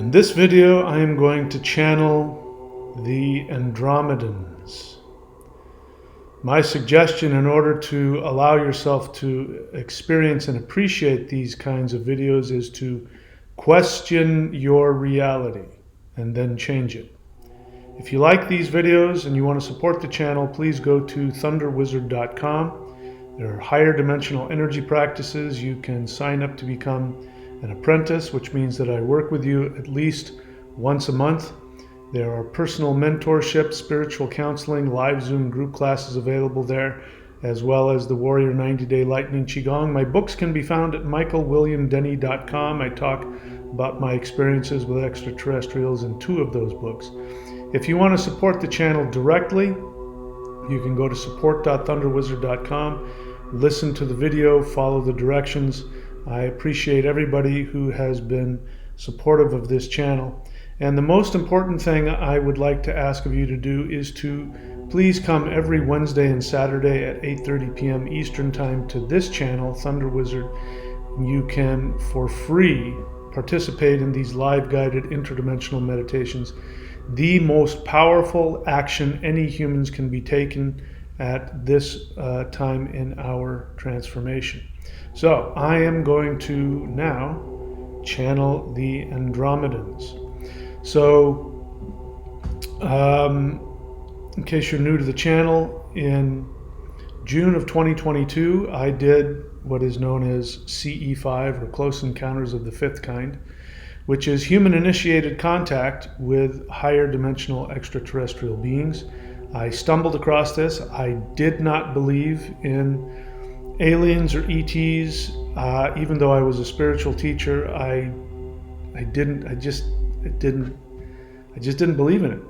In this video, I am going to channel the Andromedans. My suggestion in order to allow yourself to experience and appreciate these kinds of videos is to question your reality and then change it. If you like these videos and you want to support the channel, please go to thunderwizard.com. There are higher dimensional energy practices. You can sign up to become an apprentice, which means that I work with you at least once a month. There are personal mentorship, spiritual counseling, live Zoom group classes available there, as well as the Warrior 90-Day Lightning Qigong. My books can be found at michaelwilliamdenny.com. I talk about my experiences with extraterrestrials in 2 of those books. If you want to support the channel directly, you can go to support.thunderwizard.com, listen to the video, follow the directions. I appreciate everybody who has been supportive of this channel. And the most important thing I would like to ask of you to do is to please come every Wednesday and Saturday at 8:30 p.m. Eastern Time to this channel, Thunder Wizard. You can, for free, participate in these live guided interdimensional meditations. The most powerful action any humans can be taken at this time in our transformation. So I am going to now channel the Andromedans. So in case you're new to the channel, in June of 2022, I did what is known as CE5, or Close Encounters of the Fifth Kind, which is human-initiated contact with higher dimensional extraterrestrial beings. I stumbled across this. I did not believe in aliens or ETs, even though I was a spiritual teacher. I just didn't believe in it.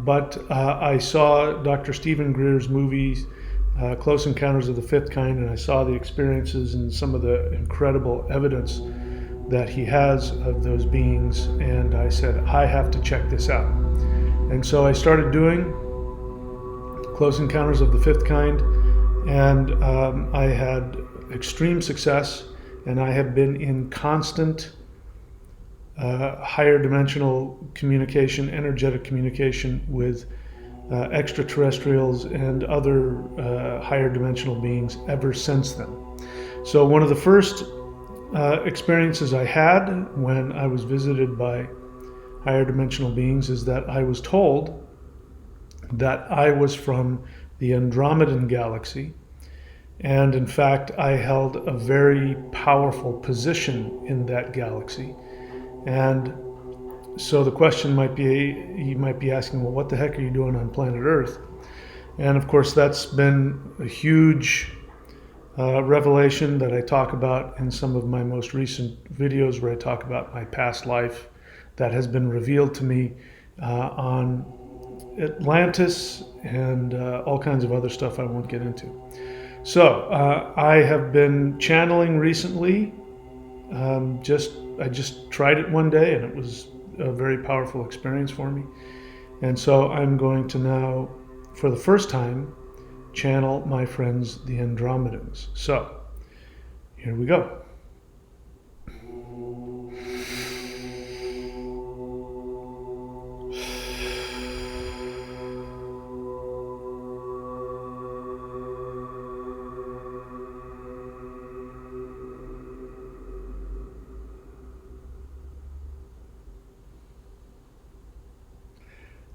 But I saw Dr. Stephen Greer's movies, Close Encounters of the Fifth Kind, and I saw the experiences and some of the incredible evidence that he has of those beings, and I said, I have to check this out. And so I started doing Close Encounters of the Fifth Kind, and I had extreme success, and I have been in constant higher dimensional communication, energetic communication with extraterrestrials and other higher dimensional beings ever since then. So one of the first experiences I had when I was visited by higher dimensional beings is that I was told that I was from the Andromedan galaxy, and in fact I held a very powerful position in that galaxy. And so the question might be, you might be asking, well, what the heck are you doing on planet Earth? And of course that's been a huge revelation that I talk about in some of my most recent videos, where I talk about my past life that has been revealed to me on Atlantis and all kinds of other stuff I won't get into. So I have been channeling recently. I just tried it one day and it was a very powerful experience for me. And so I'm going to now, for the first time, channel my friends, the Andromedans. So here we go.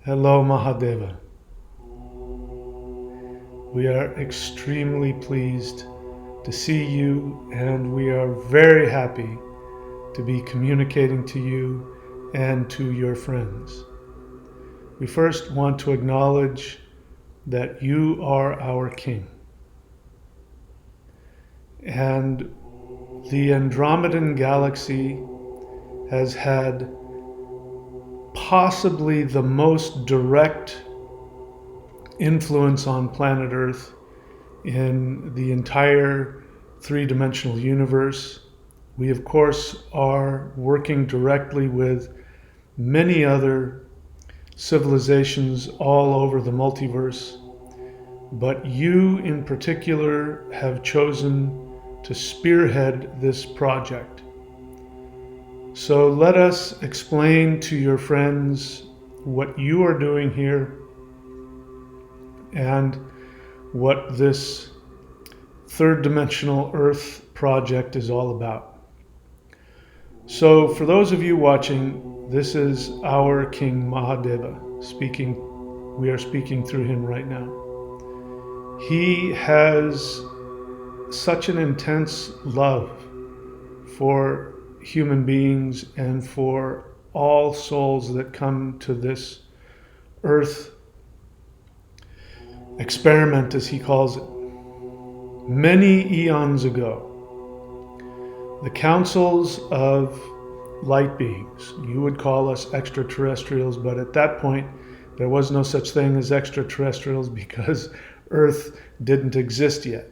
Hello, Mahadeva. We are extremely pleased to see you, and we are very happy to be communicating to you and to your friends. We first want to acknowledge that you are our king. And the Andromedan galaxy has had possibly the most direct influence on planet Earth in the entire 3-dimensional universe. We, of course, are working directly with many other civilizations all over the multiverse, but you in particular have chosen to spearhead this project. So let us explain to your friends what you are doing here and what this third dimensional Earth project is all about. So for those of you watching, this is our King Mahadeva speaking. We are speaking through him right now. He has such an intense love for human beings and for all souls that come to this Earth experiment, as he calls it. Many eons ago, the councils of light beings, you would call us extraterrestrials, but at that point there was no such thing as extraterrestrials because Earth didn't exist yet.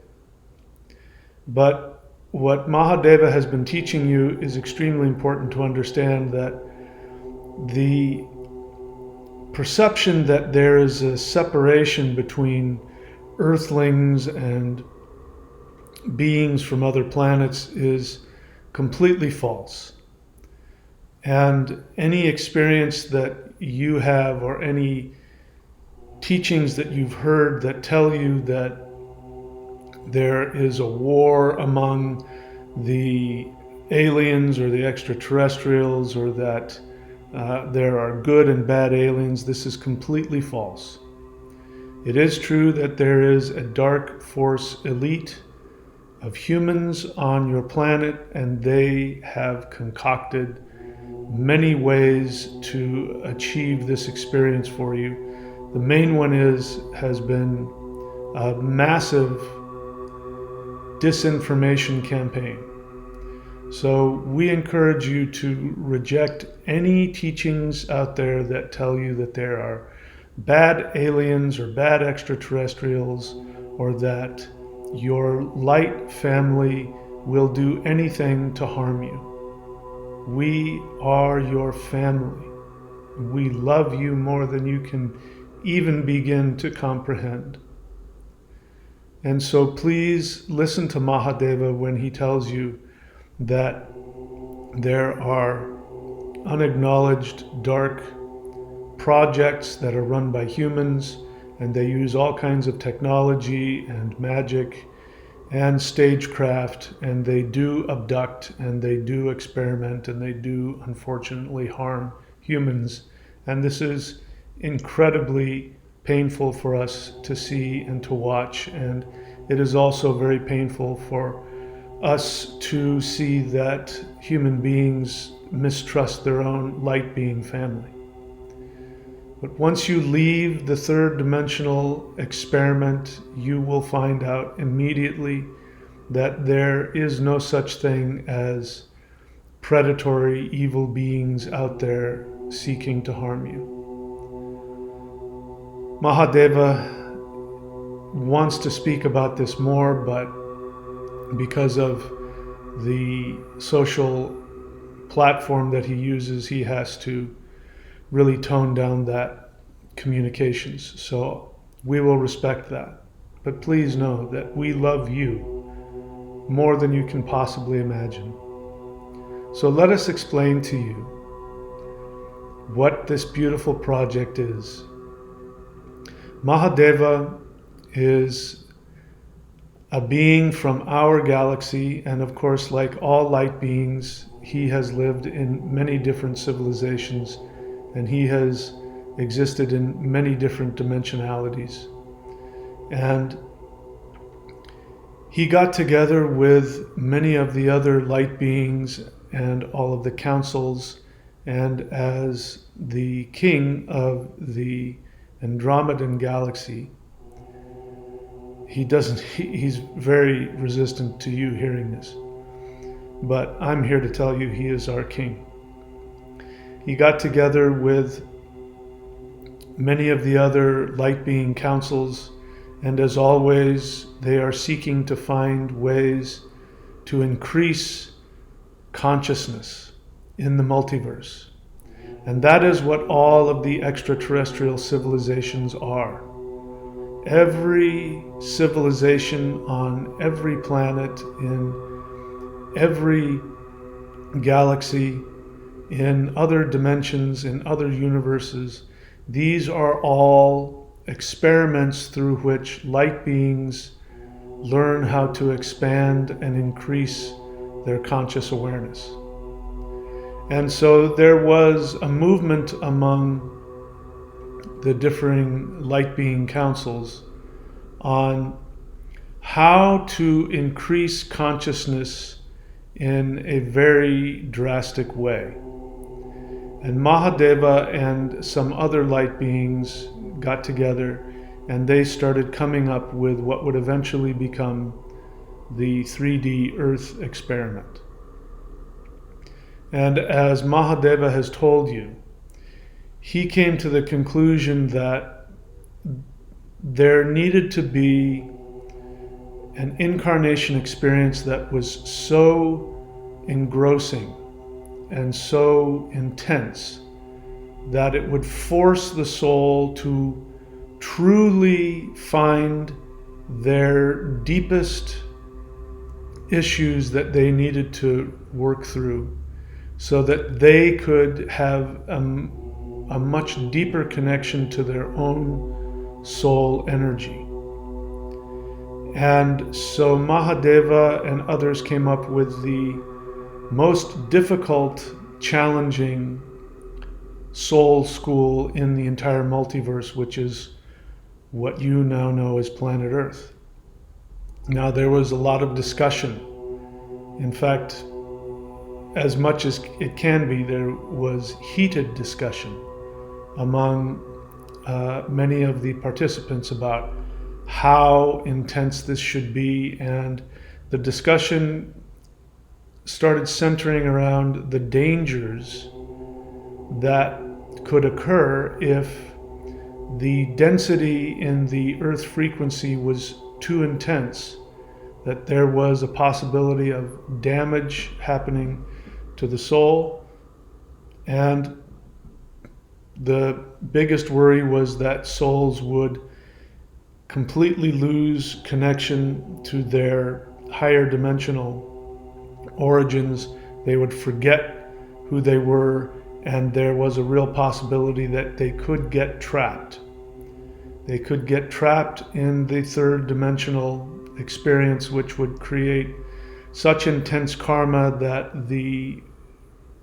But what Mahadeva has been teaching you is extremely important to understand, that the perception that there is a separation between Earthlings and beings from other planets is completely false. And any experience that you have or any teachings that you've heard that tell you that there is a war among the aliens or the extraterrestrials, or that there are good and bad aliens, this is completely false. It is true that there is a dark force elite of humans on your planet, and they have concocted many ways to achieve this experience for you. The main one has been a massive disinformation campaign. So we encourage you to reject any teachings out there that tell you that there are bad aliens or bad extraterrestrials, or that your light family will do anything to harm you. We are your family. We love you more than you can even begin to comprehend. And so please listen to Mahadeva when he tells you that there are unacknowledged dark projects that are run by humans, and they use all kinds of technology and magic and stagecraft, and they do abduct and they do experiment and they do unfortunately harm humans. And this is incredibly painful for us to see and to watch, and it is also very painful for us to see that human beings mistrust their own light being family. But once you leave the third dimensional experiment, you will find out immediately that there is no such thing as predatory evil beings out there seeking to harm you. Mahadeva wants to speak about this more, but because of the social platform that he uses, he has to really tone down that communications. So we will respect that. But please know that we love you more than you can possibly imagine. So let us explain to you what this beautiful project is. Mahadeva is a being from our galaxy, and of course, like all light beings, he has lived in many different civilizations, and he has existed in many different dimensionalities. And he got together with many of the other light beings and all of the councils, and as the king of the Andromedan galaxy, he's very resistant to you hearing this, but I'm here to tell you he is our king. He got together with many of the other light being councils, and as always, they are seeking to find ways to increase consciousness in the multiverse. And that is what all of the extraterrestrial civilizations are. Every civilization on every planet in every galaxy in other dimensions, in other universes. These are all experiments through which light beings learn how to expand and increase their conscious awareness. And so there was a movement among the differing light being councils on how to increase consciousness in a very drastic way. And Mahadeva and some other light beings got together and they started coming up with what would eventually become the 3D Earth experiment. And as Mahadeva has told you, he came to the conclusion that there needed to be an incarnation experience that was so engrossing and so intense that it would force the soul to truly find their deepest issues that they needed to work through so that they could have a much deeper connection to their own soul energy. And so Mahadeva and others came up with the most difficult, challenging soul school in the entire multiverse, which is what you now know as planet Earth. Now, there was a lot of discussion. In fact, as much as it can be, there was heated discussion among many of the participants about how intense this should be, and the discussion started centering around the dangers that could occur if the density in the Earth frequency was too intense, that there was a possibility of damage happening to the soul. And the biggest worry was that souls would completely lose connection to their higher dimensional origins. They would forget who they were, and there was a real possibility that they could get trapped. They could get trapped in the third dimensional experience, which would create such intense karma that the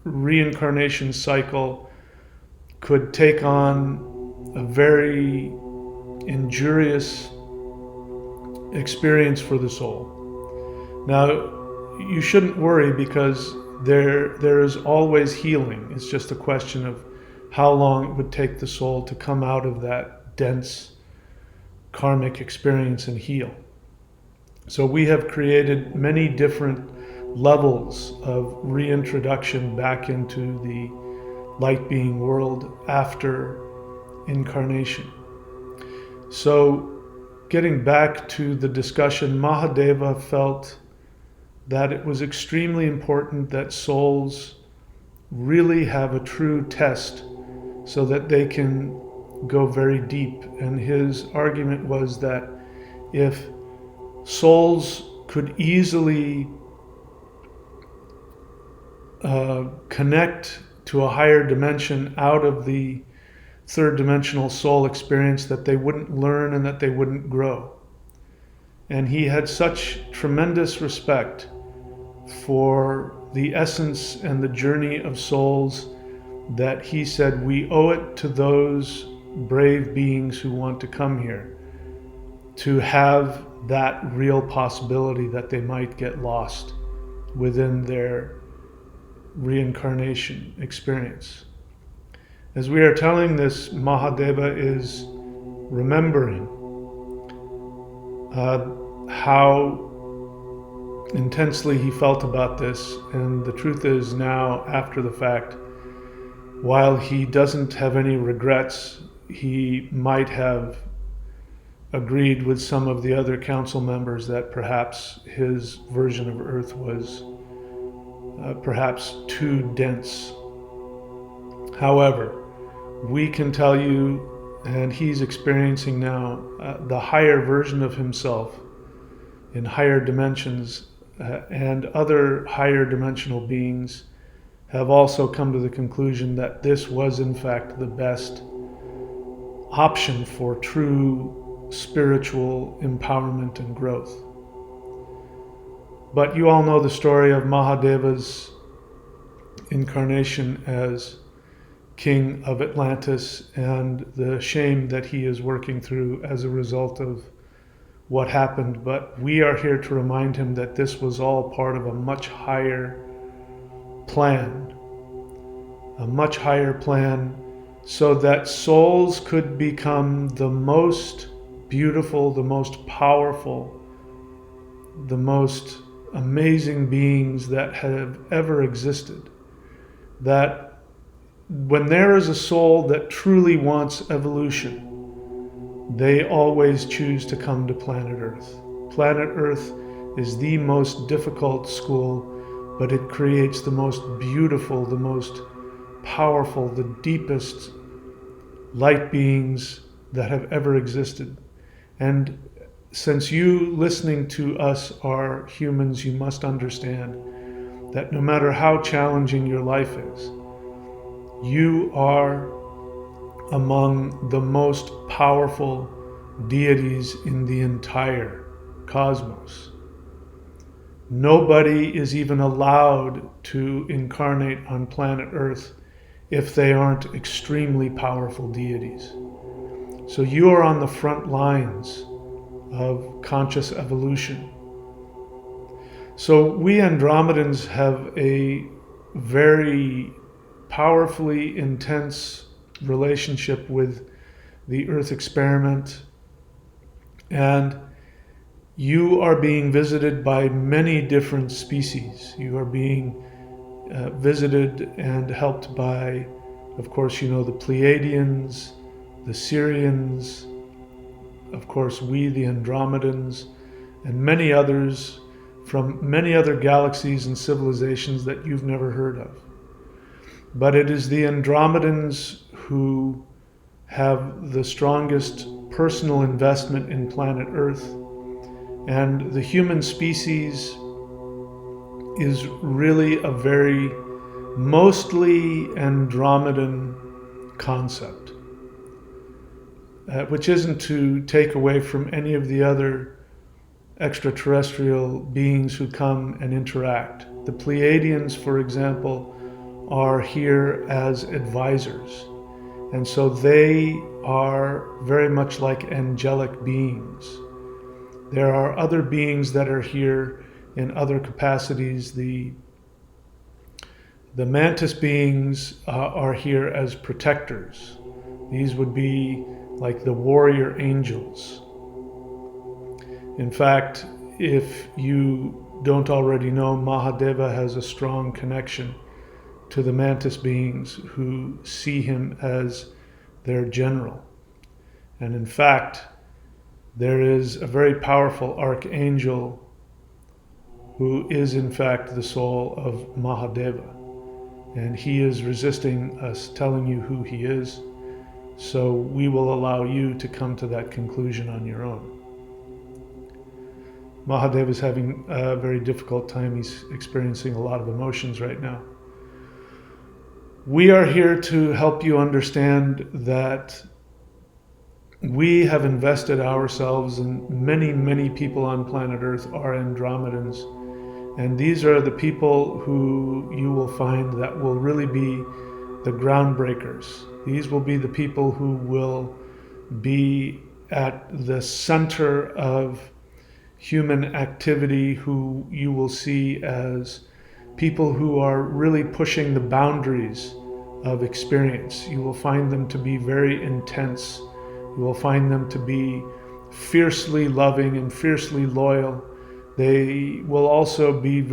reincarnation cycle could take on a very injurious experience for the soul. Now, you shouldn't worry, because there is always healing. It's just a question of how long it would take the soul to come out of that dense karmic experience and heal. So we have created many different levels of reintroduction back into the light being world after incarnation. So getting back to the discussion, Mahadeva felt that it was extremely important that souls really have a true test so that they can go very deep. And his argument was that if souls could easily connect to a higher dimension out of the third dimensional soul experience, that they wouldn't learn and that they wouldn't grow. And he had such tremendous respect for the essence and the journey of souls that he said, we owe it to those brave beings who want to come here to have that real possibility that they might get lost within their reincarnation experience. As we are telling this, Mahadeva is remembering how intensely he felt about this. And the truth is, now, after the fact, while he doesn't have any regrets, he might have agreed with some of the other council members that perhaps his version of Earth was perhaps too dense. However, we can tell you, and he's experiencing now, the higher version of himself in higher dimensions and other higher dimensional beings have also come to the conclusion that this was in fact the best option for true spiritual empowerment and growth. But you all know the story of Mahadeva's incarnation as king of Atlantis and the shame that he is working through as a result of what happened. But we are here to remind him that this was all part of a much higher plan, so that souls could become the most beautiful, the most powerful, the most amazing beings that have ever existed. That when there is a soul that truly wants evolution, they always choose to come to planet Earth. Planet Earth is the most difficult school, but it creates the most beautiful, the most powerful, the deepest light beings that have ever existed. And since you listening to us are humans, you must understand that no matter how challenging your life is, you are among the most powerful deities in the entire cosmos. Nobody is even allowed to incarnate on planet Earth if they aren't extremely powerful deities. So you are on the front lines of conscious evolution. So we Andromedans have a very powerfully intense relationship with the Earth experiment, and you are being visited by many different species. You are being visited and helped by, of course, you know, the Pleiadians, the Syrians, of course, we, the Andromedans, and many others from many other galaxies and civilizations that you've never heard of. But it is the Andromedans who have the strongest personal investment in planet Earth, and the human species is really a very mostly Andromedan concept, which isn't to take away from any of the other extraterrestrial beings who come and interact. The Pleiadians, for example, are here as advisors, and so they are very much like angelic beings. There are other beings that are here in other capacities. The mantis beings are here as protectors. These would be like the warrior angels. In fact, if you don't already know, Mahadeva has a strong connection to the mantis beings who see him as their general. And in fact, there is a very powerful archangel who is in fact the soul of Mahadeva. And he is resisting us telling you who he is. So we will allow you to come to that conclusion on your own. Mahadeva is having a very difficult time. He's experiencing a lot of emotions right now. We are here to help you understand that we have invested ourselves, and many, many people on planet Earth are Andromedans. And these are the people who you will find that will really be the groundbreakers. These will be the people who will be at the center of human activity, who you will see as people who are really pushing the boundaries of experience. You will find them to be very intense. You will find them to be fiercely loving and fiercely loyal. They will also be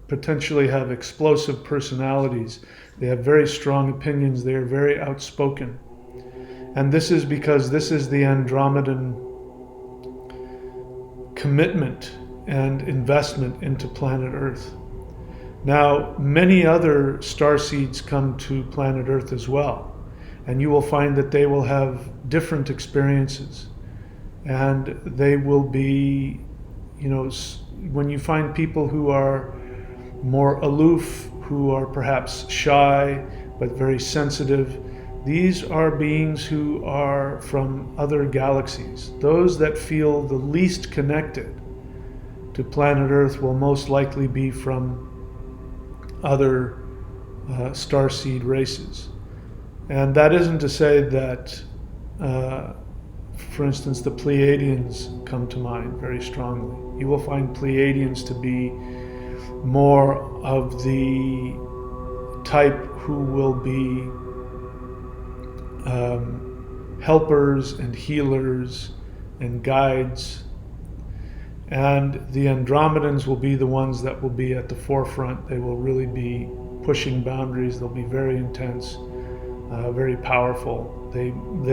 potentially have explosive personalities. They have very strong opinions. They are very outspoken. And this is because this is the Andromedan commitment and investment into planet Earth. Now, many other starseeds come to planet Earth as well, and you will find that they will have different experiences, and they will be, when you find people who are more aloof, who are perhaps shy but very sensitive. These are beings who are from other galaxies. Those that feel the least connected to planet Earth will most likely be from other starseed races. And that isn't to say that, for instance, the Pleiadians come to mind very strongly. You will find Pleiadians to be more of the type who will be helpers and healers and guides. And the Andromedans will be the ones that will be at the forefront. They will really be pushing boundaries. They'll be very intense, very powerful. They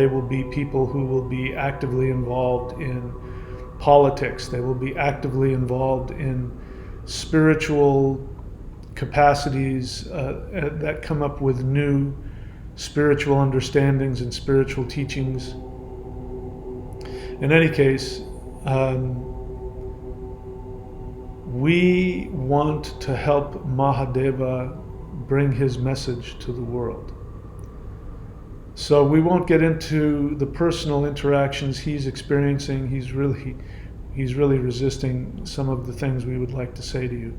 will be people who will be actively involved in politics. They will be actively involved in spiritual capacities that come up with new spiritual understandings and spiritual teachings. In any case, we want to help Mahadeva bring his message to the world. So we won't get into the personal interactions he's experiencing. He's really resisting some of the things we would like to say to you.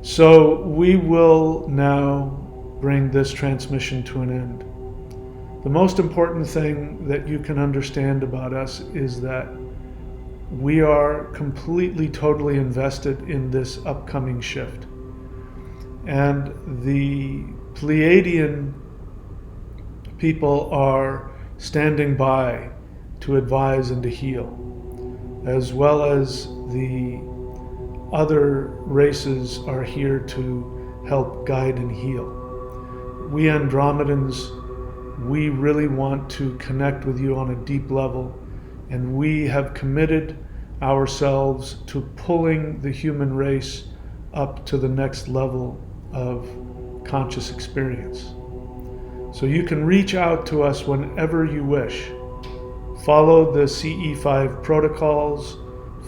So we will now bring this transmission to an end. The most important thing that you can understand about us is that we are completely, totally invested in this upcoming shift. And the Pleiadian people are standing by to advise and to heal, as well as the other races are here to help guide and heal. We Andromedans, we really want to connect with you on a deep level, and we have committed ourselves to pulling the human race up to the next level of conscious experience. So you can reach out to us whenever you wish. Follow the CE5 protocols,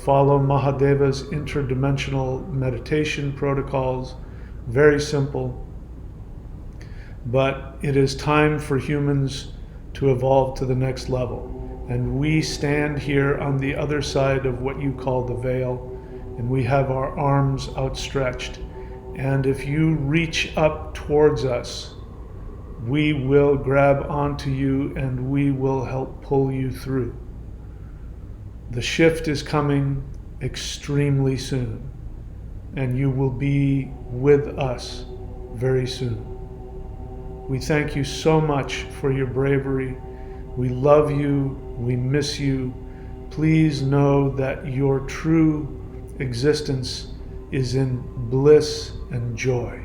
follow Mahadeva's interdimensional meditation protocols. Very simple. But it is time for humans to evolve to the next level. And we stand here on the other side of what you call the veil, and we have our arms outstretched. And if you reach up towards us, we will grab onto you and we will help pull you through. The shift is coming extremely soon, and you will be with us very soon. We thank you so much for your bravery. We love you. We miss you. Please know that your true existence is in bliss and joy.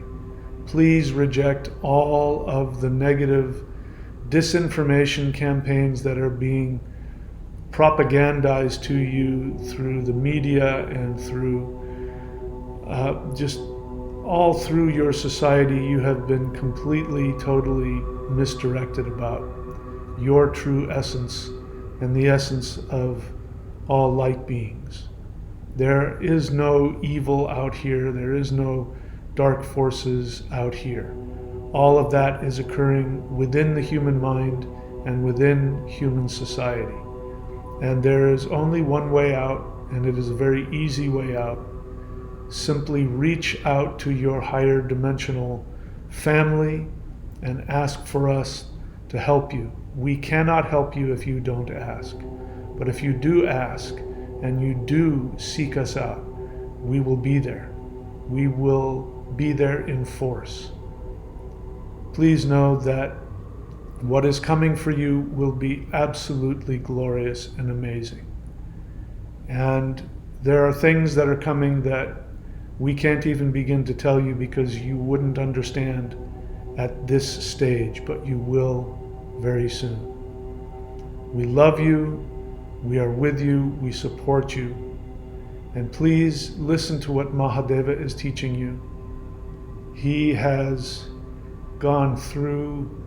Please reject all of the negative disinformation campaigns that are being propagandized to you through the media and through just all through your society. You have been completely, totally misdirected about your true essence and the essence of all light beings. There is no evil out here. There is no dark forces out here. All of that is occurring within the human mind and within human society. And there is only one way out, and it is a very easy way out. Simply reach out to your higher dimensional family and ask for us to help you. We cannot help you if you don't ask. But if you do ask and you do seek us out, we will be there. We will be there in force. Please know that what is coming for you will be absolutely glorious and amazing. And there are things that are coming that we can't even begin to tell you because you wouldn't understand at this stage, but you will very soon. We love you. We are with you. We support you. And please listen to what Mahadeva is teaching you. He has gone through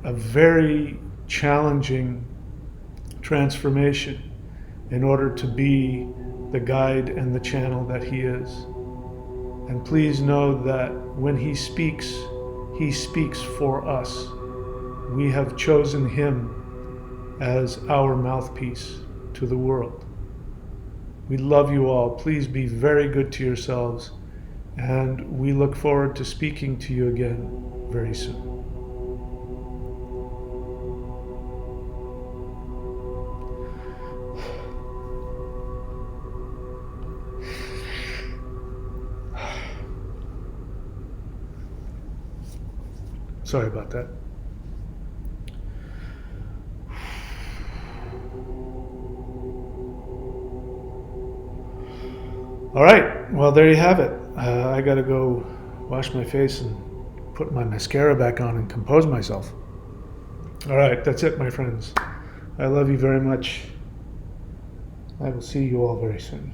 a very challenging transformation in order to be the guide and the channel that he is. And please know that when He speaks for us. We have chosen Him as our mouthpiece to the world. We love you all. Please be very good to yourselves, and we look forward to speaking to you again very soon. Sorry about that. All right, well, there you have it. I gotta go wash my face and put my mascara back on and compose myself. All right, that's it, my friends. I love you very much. I will see you all very soon.